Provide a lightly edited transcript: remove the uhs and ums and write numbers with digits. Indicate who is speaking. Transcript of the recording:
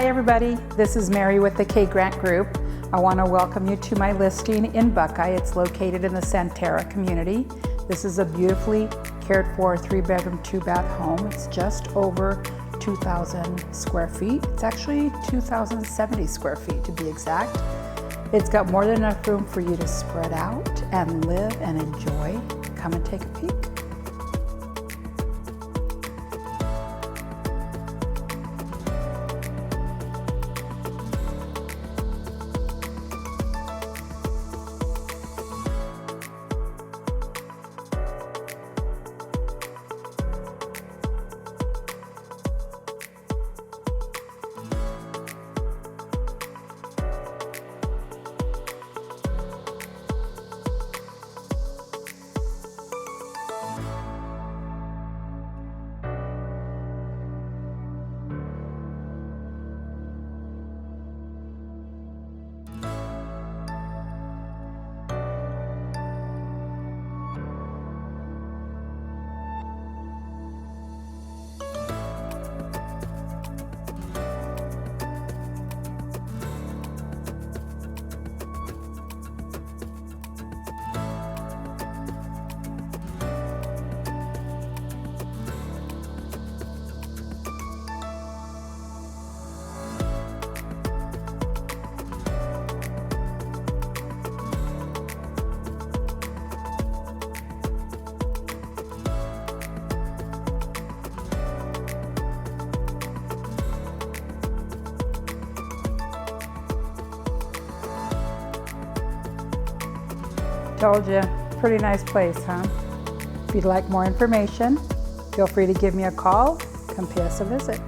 Speaker 1: Hi everybody, this is Mary with the K Grant Group. I want to welcome you to my listing in Buckeye. It's located in the Santarra community. This is a beautifully cared for 3-bedroom, 2-bath home. It's just over 2,000 square feet. It's actually 2,070 square feet to be exact. It's got more than enough room for you to spread out and live and enjoy. Come and take a peek. Told you, pretty nice place, huh? If you'd like more information, feel free to give me a call. Come pay us a visit.